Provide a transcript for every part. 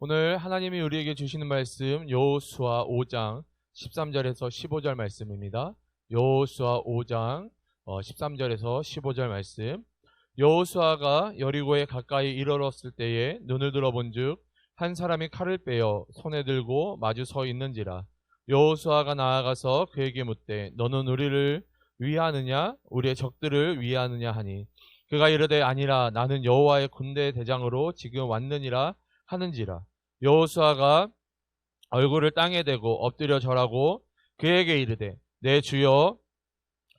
오늘 하나님이 우리에게 주시는 말씀 여호수아 5장 13절에서 15절 말씀입니다. 여호수아 5장 13절에서 15절 말씀. 여호수아가 여리고에 가까이 이르렀을 때에 눈을 들어본즉 한 사람이 칼을 빼어 손에 들고 마주 서 있는지라. 여호수아가 나아가서 그에게 묻되 너는 우리를 위하느냐 우리의 적들을 위하느냐 하니 그가 이르되 아니라 나는 여호와의 군대 대장으로 지금 왔느니라 하는지라. 여호수아가 얼굴을 땅에 대고 엎드려 절하고 그에게 이르되 내 주여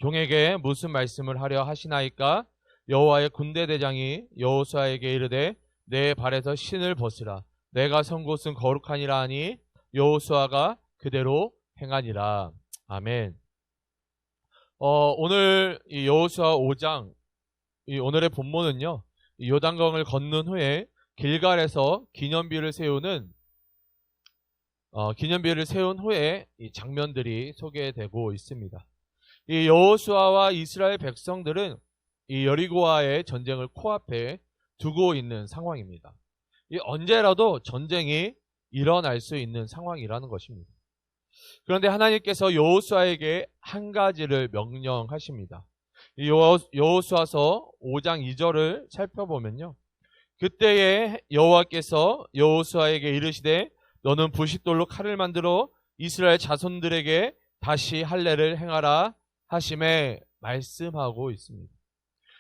종에게 무슨 말씀을 하려 하시나이까. 여호와의 군대 대장이 여호수아에게 이르되 내 발에서 신을 벗으라 내가 선 곳은 거룩하니라 하니 여호수아가 그대로 행하니라. 아멘. 오늘 이 여호수아 5장 오늘의 본문은요, 요단강을 건넌 후에 길갈에서 기념비를 세운 후에 이 장면들이 소개되고 있습니다. 이 여호수아와 이스라엘 백성들은 이 여리고와의 전쟁을 코앞에 두고 있는 상황입니다. 언제라도 전쟁이 일어날 수 있는 상황이라는 것입니다. 그런데 하나님께서 여호수아에게 한 가지를 명령하십니다. 여호수아서 5장 2절을 살펴보면요, 그때에 여호와께서 여호수아에게 이르시되 너는 부싯돌로 칼을 만들어 이스라엘 자손들에게 다시 할례를 행하라 하심에 말씀하고 있습니다.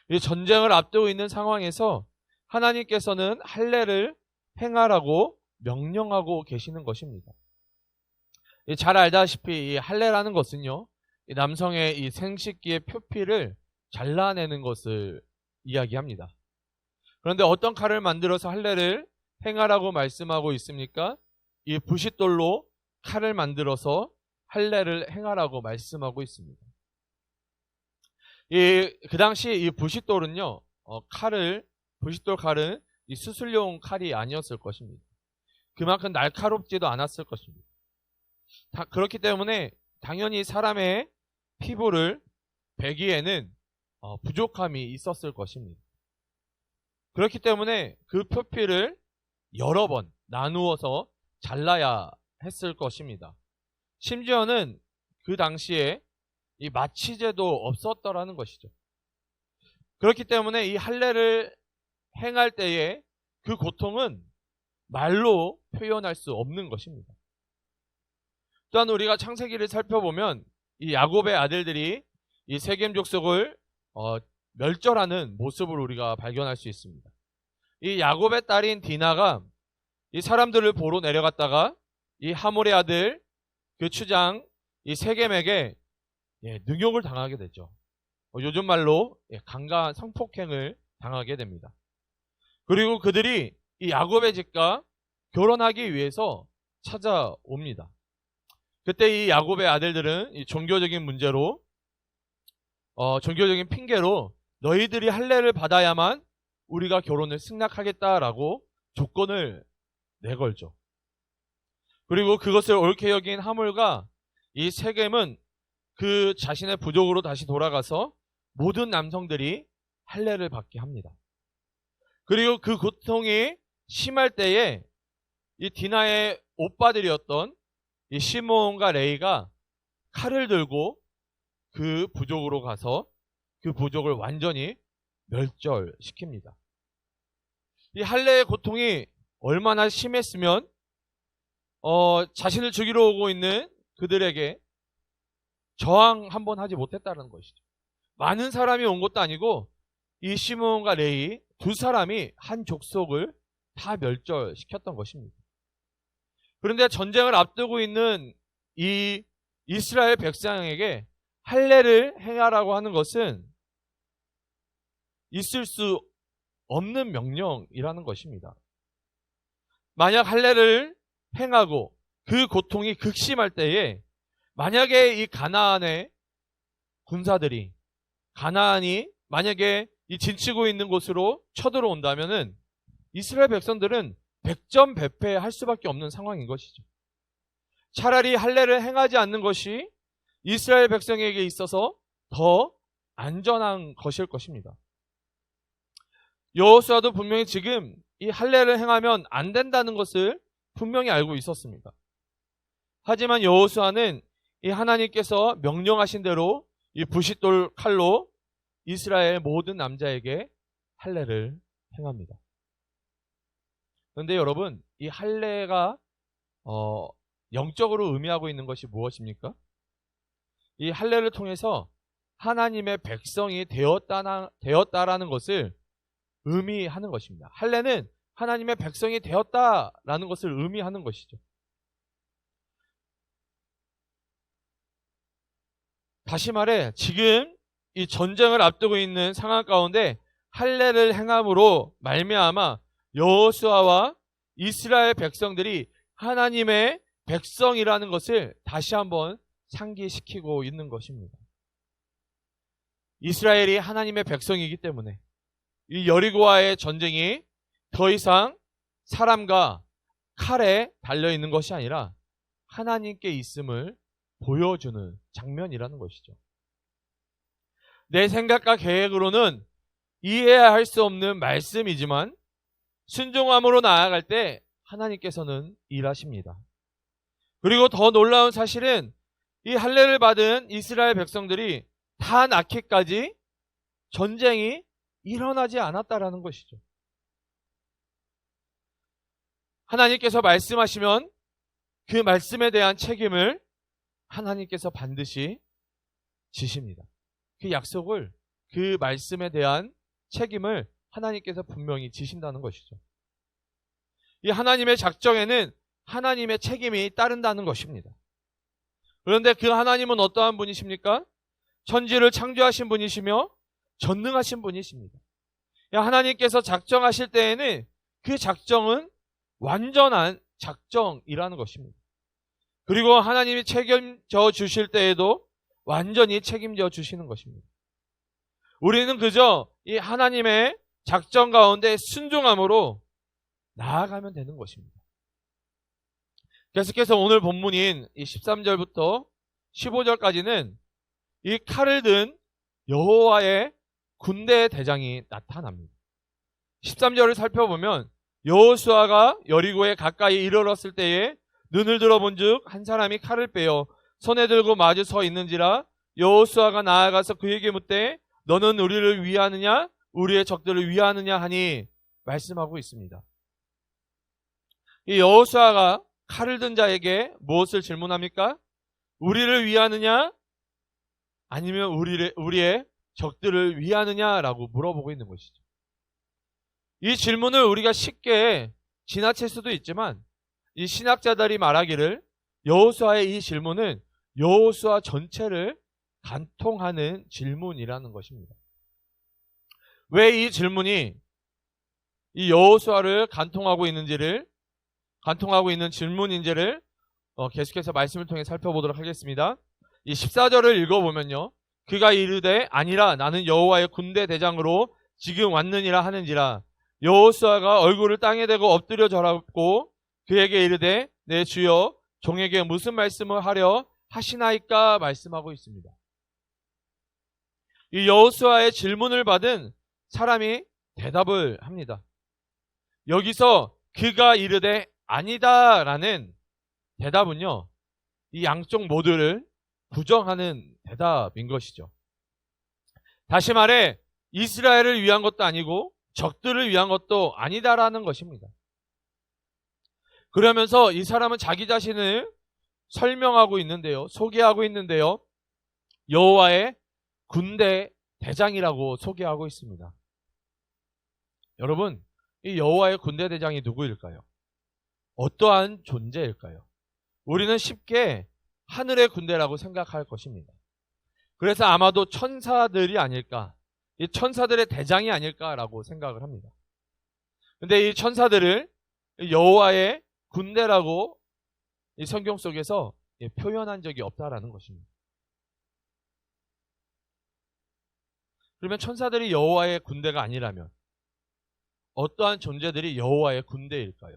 이 전쟁을 앞두고 있는 상황에서 하나님께서는 할례를 행하라고 명령하고 계시는 것입니다. 잘 알다시피 이 할례라는 것은요, 이 남성의 이 생식기의 표피를 잘라내는 것을 이야기합니다. 그런데 어떤 칼을 만들어서 할례를 행하라고 말씀하고 있습니까? 이 부싯돌로 칼을 만들어서 할례를 행하라고 말씀하고 있습니다. 그 당시 이 부싯돌은요, 부싯돌 칼은 이 수술용 칼이 아니었을 것입니다. 그만큼 날카롭지도 않았을 것입니다. 그렇기 때문에 당연히 사람의 피부를 베기에는 부족함이 있었을 것입니다. 그렇기 때문에 그 표피를 여러 번 나누어서 잘라야 했을 것입니다. 심지어는 그 당시에 이 마취제도 없었더라는 것이죠. 그렇기 때문에 이 할례를 행할 때에 그 고통은 말로 표현할 수 없는 것입니다. 또한 우리가 창세기를 살펴보면 이 야곱의 아들들이 이 세겜 족속을 멸절하는 모습을 우리가 발견할 수 있습니다. 이 야곱의 딸인 디나가 이 사람들을 보러 내려갔다가 이 하몰의 아들 그 추장 이 세겜에게 능욕을 당하게 되죠. 요즘 말로 강간한 성폭행을 당하게 됩니다. 그리고 그들이 이 야곱의 집과 결혼하기 위해서 찾아옵니다. 그때 이 야곱의 아들들은 이 종교적인 문제로 종교적인 핑계로 너희들이 할례를 받아야만 우리가 결혼을 승낙하겠다라고 조건을 내걸죠. 그리고 그것을 옳게 여긴 하몰과 이 세겜은 그 자신의 부족으로 다시 돌아가서 모든 남성들이 할례를 받게 합니다. 그리고 그 고통이 심할 때에 이 디나의 오빠들이었던 이 시몬과 레이가 칼을 들고 그 부족으로 가서 그 부족을 완전히 멸절시킵니다. 이 할례의 고통이 얼마나 심했으면 자신을 죽이러 오고 있는 그들에게 저항 한번 하지 못했다는 것이죠. 많은 사람이 온 것도 아니고 이 시몬과 레이 두 사람이 한 족속을 다 멸절시켰던 것입니다. 그런데 전쟁을 앞두고 있는 이 이스라엘 백성에게 할례를 행하라고 하는 것은 있을 수 없는 명령이라는 것입니다. 만약 할례를 행하고 그 고통이 극심할 때에 만약에 이 가나안의 군사들이 가나안이 만약에 이 진치고 있는 곳으로 쳐들어온다면은 이스라엘 백성들은 백전백패할 수밖에 없는 상황인 것이죠. 차라리 할례를 행하지 않는 것이 이스라엘 백성에게 있어서 더 안전한 것일 것입니다. 여호수아도 분명히 지금 이 할례를 행하면 안 된다는 것을 분명히 알고 있었습니다. 하지만 여호수아는 이 하나님께서 명령하신 대로 이 부싯돌 칼로 이스라엘 모든 남자에게 할례를 행합니다. 그런데 여러분, 이 할례가 영적으로 의미하고 있는 것이 무엇입니까? 이 할례를 통해서 하나님의 백성이 되었다라는 것을 의미하는 것입니다. 할례는 하나님의 백성이 되었다라는 것을 의미하는 것이죠. 다시 말해, 지금 이 전쟁을 앞두고 있는 상황 가운데 할례를 행함으로 말미암아 여호수아와 이스라엘 백성들이 하나님의 백성이라는 것을 다시 한번 상기시키고 있는 것입니다. 이스라엘이 하나님의 백성이기 때문에 이 여리고와의 전쟁이 더 이상 사람과 칼에 달려있는 것이 아니라 하나님께 있음을 보여주는 장면이라는 것이죠. 내 생각과 계획으로는 이해할 수 없는 말씀이지만 순종함으로 나아갈 때 하나님께서는 일하십니다. 그리고 더 놀라운 사실은 이 할례를 받은 이스라엘 백성들이 다 낳기까지 전쟁이 일어나지 않았다라는 것이죠. 하나님께서 말씀하시면 그 말씀에 대한 책임을 하나님께서 반드시 지십니다. 그 약속을, 그 말씀에 대한 책임을 하나님께서 분명히 지신다는 것이죠. 이 하나님의 작정에는 하나님의 책임이 따른다는 것입니다. 그런데 그 하나님은 어떠한 분이십니까? 천지를 창조하신 분이시며 전능하신 분이십니다. 하나님께서 작정하실 때에는 그 작정은 완전한 작정이라는 것입니다. 그리고 하나님이 책임져 주실 때에도 완전히 책임져 주시는 것입니다. 우리는 그저 이 하나님의 작정 가운데 순종함으로 나아가면 되는 것입니다. 계속해서 오늘 본문인 이 13절부터 15절까지는 이 칼을 든 여호와의 군대 대장이 나타납니다. 13절을 살펴보면 여호수아가 여리고에 가까이 이르렀을 때에 눈을 들어본즉 한 사람이 칼을 빼어 손에 들고 마주 서 있는지라 여호수아가 나아가서 그에게 묻되 너는 우리를 위하느냐 우리의 적들을 위하느냐 하니 말씀하고 있습니다. 이 여호수아가 칼을 든 자에게 무엇을 질문합니까? 우리를 위하느냐 아니면 우리의 적들을 위하느냐라고 물어보고 있는 것이죠. 이 질문을 우리가 쉽게 지나칠 수도 있지만 이 신학자들이 말하기를 여호수아의 이 질문은 여호수아 전체를 간통하는 질문이라는 것입니다. 왜 이 질문이 이 여호수아를 간통하고 있는 질문인지를 계속해서 말씀을 통해 살펴보도록 하겠습니다. 이 14절을 읽어보면요. 그가 이르되 아니라 나는 여호와의 군대 대장으로 지금 왔느니라 하는지라 여호수아가 얼굴을 땅에 대고 엎드려 절하고 그에게 이르되 내 주여 종에게 무슨 말씀을 하려 하시나이까 말씀하고 있습니다. 이 여호수아의 질문을 받은 사람이 대답을 합니다. 여기서 그가 이르되 아니다라는 대답은요. 이 양쪽 모두를 부정하는 대답인 것이죠. 다시 말해 이스라엘을 위한 것도 아니고 적들을 위한 것도 아니다라는 것입니다. 그러면서 이 사람은 자기 자신을 설명하고 있는데요. 소개하고 있는데요. 여호와의 군대 대장이라고 소개하고 있습니다. 여러분, 이 여호와의 군대 대장이 누구일까요? 어떠한 존재일까요? 우리는 쉽게 하늘의 군대라고 생각할 것입니다. 그래서 아마도 천사들이 아닐까, 이 천사들의 대장이 아닐까라고 생각을 합니다. 근데 이 천사들을 여호와의 군대라고 이 성경 속에서 표현한 적이 없다라는 것입니다. 그러면 천사들이 여호와의 군대가 아니라면 어떠한 존재들이 여호와의 군대일까요?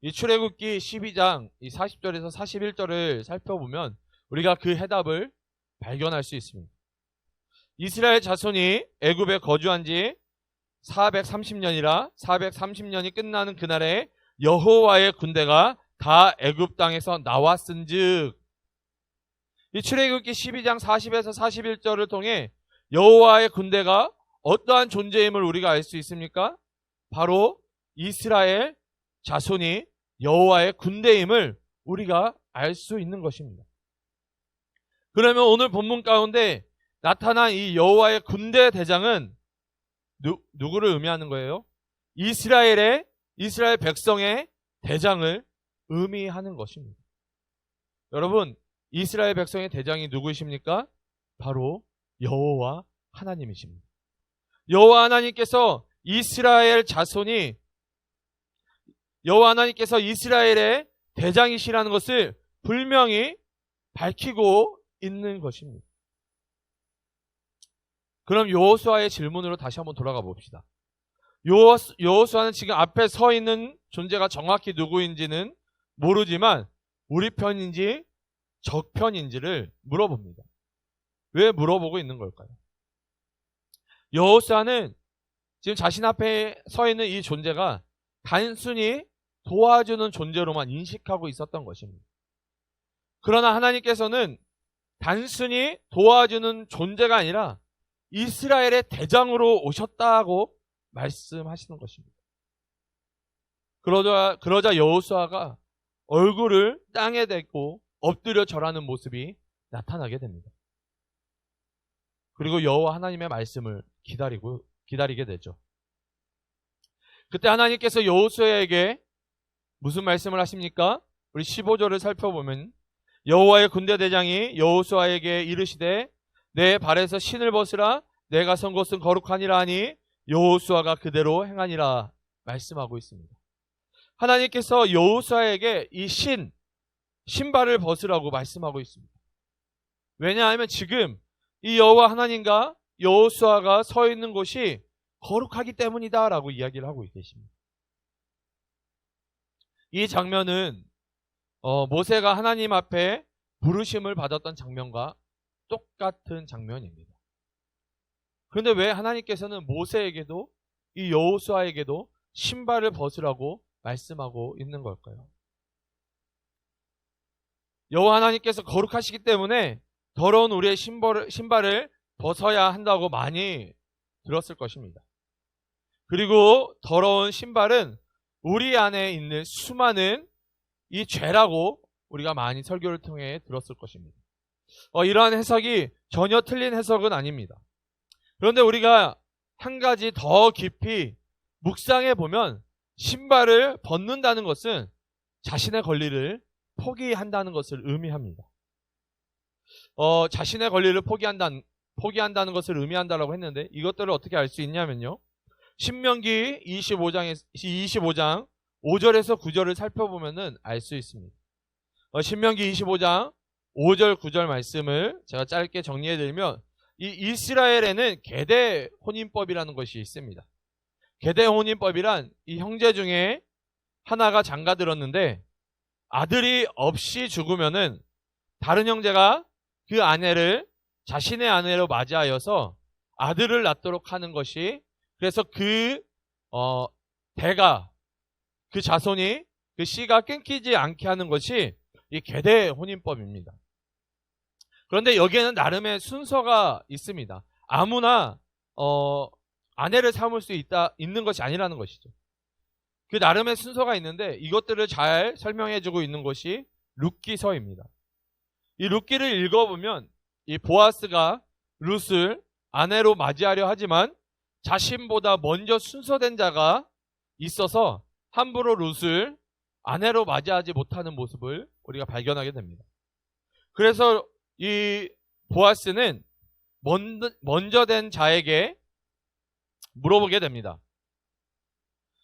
이 출애굽기 12장 40절에서 41절을 살펴보면 우리가 그 해답을 발견할 수 있습니다. 이스라엘 자손이 애굽에 거주한 지 430년이라 430년이 끝나는 그날에 여호와의 군대가 다 애굽 땅에서 나왔은즉, 이 출애굽기 12장 40에서 41절을 통해 여호와의 군대가 어떠한 존재임을 우리가 알 수 있습니까? 바로 이스라엘 자손이 여호와의 군대임을 우리가 알 수 있는 것입니다. 그러면 오늘 본문 가운데 나타난 이 여호와의 군대 대장은 누구를 의미하는 거예요? 이스라엘 백성의 대장을 의미하는 것입니다. 여러분, 이스라엘 백성의 대장이 누구이십니까? 바로 여호와 하나님이십니다. 여호와 하나님께서 이스라엘의 대장이시라는 것을 분명히 밝히고 있는 것입니다. 그럼 여호수아의 질문으로 다시 한번 돌아가 봅시다. 여호수아는 지금 앞에 서 있는 존재가 정확히 누구인지는 모르지만 우리 편인지 적 편인지를 물어봅니다. 왜 물어보고 있는 걸까요? 여호수아는 지금 자신 앞에 서 있는 이 존재가 단순히 도와주는 존재로만 인식하고 있었던 것입니다. 그러나 하나님께서는 단순히 도와주는 존재가 아니라 이스라엘의 대장으로 오셨다고 말씀하시는 것입니다. 그러자 여호수아가 얼굴을 땅에 대고 엎드려 절하는 모습이 나타나게 됩니다. 그리고 여호와 하나님의 말씀을 기다리게 되죠. 그때 하나님께서 여호수아에게 무슨 말씀을 하십니까? 우리 15절을 살펴보면 여호와의 군대 대장이 여호수아에게 이르시되 내 발에서 신을 벗으라, 내가 선 곳은 거룩하니라 하니 여호수아가 그대로 행하니라 말씀하고 있습니다. 하나님께서 여호수아에게 이 신발을 벗으라고 말씀하고 있습니다. 왜냐하면 지금 이 여호와 하나님과 여호수아가 서 있는 곳이 거룩하기 때문이다 라고 이야기를 하고 계십니다. 이 장면은 모세가 하나님 앞에 부르심을 받았던 장면과 똑같은 장면입니다. 그런데 왜 하나님께서는 모세에게도 이 여호수아에게도 신발을 벗으라고 말씀하고 있는 걸까요? 여호와 하나님께서 거룩하시기 때문에 더러운 우리의 신발을 벗어야 한다고 많이 들었을 것입니다. 그리고 더러운 신발은 우리 안에 있는 수많은 이 죄라고 우리가 많이 설교를 통해 들었을 것입니다. 이러한 해석이 전혀 틀린 해석은 아닙니다. 그런데 우리가 한 가지 더 깊이 묵상해 보면 신발을 벗는다는 것은 자신의 권리를 포기한다는 것을 의미합니다. 자신의 권리를 포기한다는 것을 의미한다라고 했는데 이것들을 어떻게 알 수 있냐면요. 신명기 25장 5절에서 9절을 살펴보면 알 수 있습니다. 신명기 25장 5절 9절 말씀을 제가 짧게 정리해드리면 이 이스라엘에는 계대 혼인법이라는 것이 있습니다. 계대 혼인법이란 이 형제 중에 하나가 장가들었는데 아들이 없이 죽으면은 다른 형제가 그 아내를 자신의 아내로 맞이하여서 아들을 낳도록 하는 것이, 그래서 그 대가, 그 자손이, 그 씨가 끊기지 않게 하는 것이 이 계대 혼인법입니다. 그런데 여기에는 나름의 순서가 있습니다. 아무나 아내를 삼을 수 있는 것이 아니라는 것이죠. 그 나름의 순서가 있는데 이것들을 잘 설명해주고 있는 것이 룻기서입니다. 이 룻기를 읽어보면 이 보아스가 룻을 아내로 맞이하려 하지만 자신보다 먼저 순서된 자가 있어서 함부로 룻을 아내로 맞이하지 못하는 모습을 우리가 발견하게 됩니다. 그래서 이 보아스는 먼저 된 자에게 물어보게 됩니다.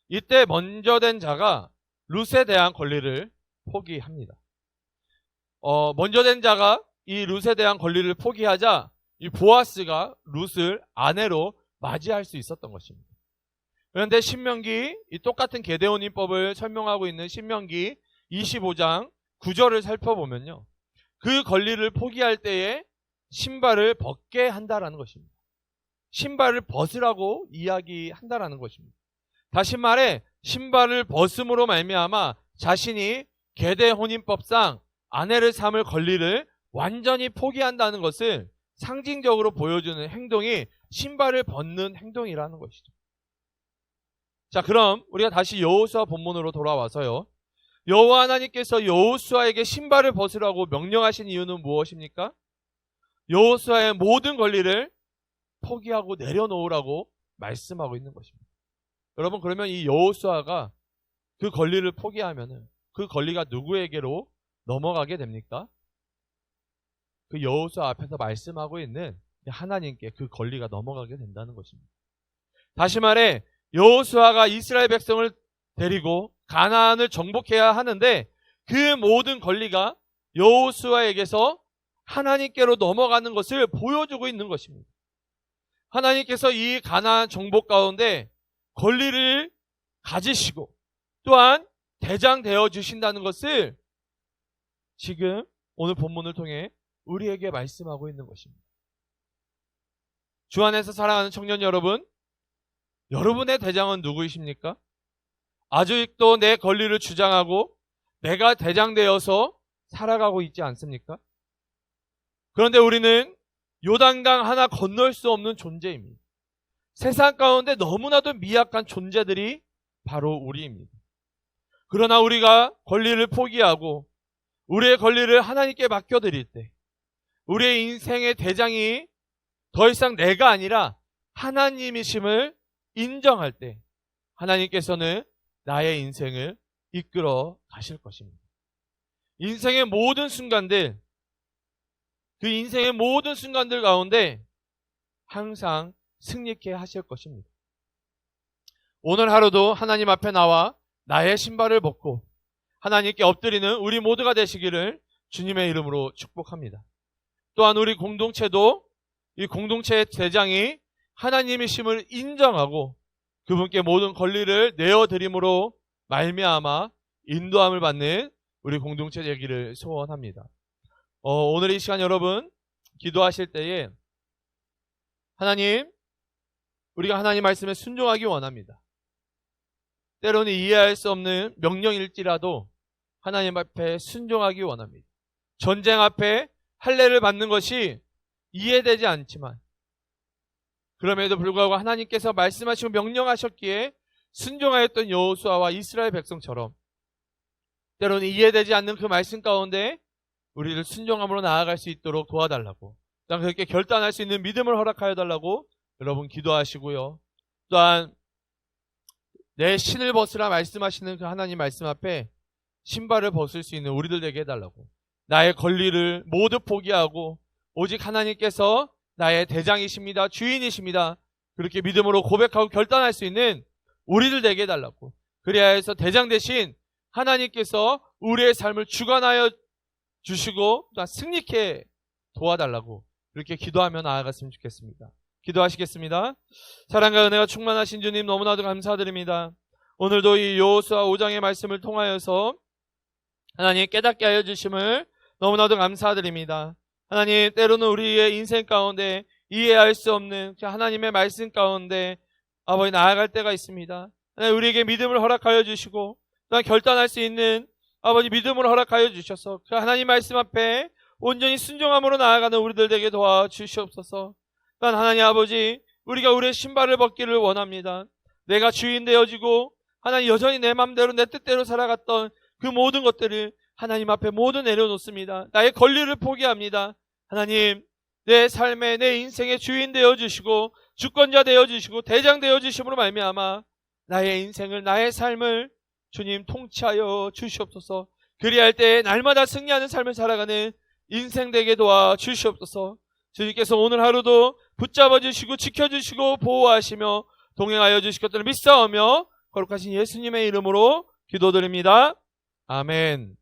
이때 먼저 된 자가 룻에 대한 권리를 포기합니다. 먼저 된 자가 이 룻에 대한 권리를 포기하자 이 보아스가 룻을 아내로 맞이할 수 있었던 것입니다. 그런데 신명기, 이 똑같은 계대혼인법을 설명하고 있는 신명기 25장 9절을 살펴보면요. 그 권리를 포기할 때에 신발을 벗게 한다라는 것입니다. 신발을 벗으라고 이야기한다라는 것입니다. 다시 말해 신발을 벗음으로 말미암아 자신이 계대 혼인법상 아내를 삼을 권리를 완전히 포기한다는 것을 상징적으로 보여주는 행동이 신발을 벗는 행동이라는 것이죠. 자, 그럼 우리가 다시 여호수아 본문으로 돌아와서요. 여호와 하나님께서 여호수아에게 신발을 벗으라고 명령하신 이유는 무엇입니까? 여호수아의 모든 권리를 포기하고 내려놓으라고 말씀하고 있는 것입니다. 여러분, 그러면 이 여호수아가 그 권리를 포기하면은 그 권리가 누구에게로 넘어가게 됩니까? 그 여호수아 앞에서 말씀하고 있는 하나님께 그 권리가 넘어가게 된다는 것입니다. 다시 말해 여호수아가 이스라엘 백성을 데리고 가나안을 정복해야 하는데 그 모든 권리가 여호수아에게서 하나님께로 넘어가는 것을 보여주고 있는 것입니다. 하나님께서 이 가나안 정복 가운데 권리를 가지시고 또한 대장 되어 주신다는 것을 지금 오늘 본문을 통해 우리에게 말씀하고 있는 것입니다. 주 안에서 사랑하는 청년 여러분, 여러분의 대장은 누구이십니까? 아직도 내 권리를 주장하고 내가 대장 되어서 살아가고 있지 않습니까? 그런데 우리는 요단강 하나 건널 수 없는 존재입니다. 세상 가운데 너무나도 미약한 존재들이 바로 우리입니다. 그러나 우리가 권리를 포기하고 우리의 권리를 하나님께 맡겨드릴 때 우리의 인생의 대장이 더 이상 내가 아니라 하나님이심을 인정할 때 하나님께서는 나의 인생을 이끌어 가실 것입니다. 인생의 모든 순간들, 그 인생의 모든 순간들 가운데 항상 승리케 하실 것입니다. 오늘 하루도 하나님 앞에 나와 나의 신발을 벗고 하나님께 엎드리는 우리 모두가 되시기를 주님의 이름으로 축복합니다. 또한 우리 공동체도 이 공동체의 대장이 하나님이심을 인정하고 그분께 모든 권리를 내어드림으로 말미암아 인도함을 받는 우리 공동체 되기를 소원합니다. 오늘 이 시간 여러분 기도하실 때에 하나님, 우리가 하나님 말씀에 순종하기 원합니다. 때로는 이해할 수 없는 명령일지라도 하나님 앞에 순종하기 원합니다. 전쟁 앞에 할례를 받는 것이 이해되지 않지만 그럼에도 불구하고 하나님께서 말씀하시고 명령하셨기에 순종하였던 여호수아와 이스라엘 백성처럼 때로는 이해되지 않는 그 말씀 가운데 우리를 순종함으로 나아갈 수 있도록 도와달라고, 또한 그렇게 결단할 수 있는 믿음을 허락하여 달라고 여러분 기도하시고요. 또한 내 신을 벗으라 말씀하시는 그 하나님 말씀 앞에 신발을 벗을 수 있는 우리들 되게 해달라고, 나의 권리를 모두 포기하고 오직 하나님께서 나의 대장이십니다, 주인이십니다, 그렇게 믿음으로 고백하고 결단할 수 있는 우리들 되게 해달라고, 그래야 해서 대장 대신 하나님께서 우리의 삶을 주관하여 주시고 또한 승리케 도와달라고 그렇게 기도하며 나아갔으면 좋겠습니다. 기도하시겠습니다. 사랑과 은혜가 충만하신 주님 너무나도 감사드립니다. 오늘도 이 여호수아 5장의 말씀을 통하여서 하나님 깨닫게 하여 주심을 너무나도 감사드립니다. 하나님, 때로는 우리의 인생 가운데 이해할 수 없는 하나님의 말씀 가운데 아버지 나아갈 때가 있습니다. 하나님, 우리에게 믿음을 허락하여 주시고 또한 결단할 수 있는 아버지 믿음을 허락하여 주셔서 그 하나님 말씀 앞에 온전히 순종함으로 나아가는 우리들 되게 도와주시옵소서. 또한 하나님 아버지, 우리가 우리의 신발을 벗기를 원합니다. 내가 주인 되어지고 하나님 여전히 내 맘대로 내 뜻대로 살아갔던 그 모든 것들을 하나님 앞에 모두 내려놓습니다. 나의 권리를 포기합니다. 하나님, 내 삶에 내 인생의 주인 되어주시고 주권자 되어주시고 대장 되어주심으로 말미암아 나의 인생을 나의 삶을 주님 통치하여 주시옵소서. 그리할 때 날마다 승리하는 삶을 살아가는 인생 되게 도와주시옵소서. 주님께서 오늘 하루도 붙잡아 주시고 지켜주시고 보호하시며 동행하여 주실 것들을 믿사오며 거룩하신 예수님의 이름으로 기도드립니다. 아멘.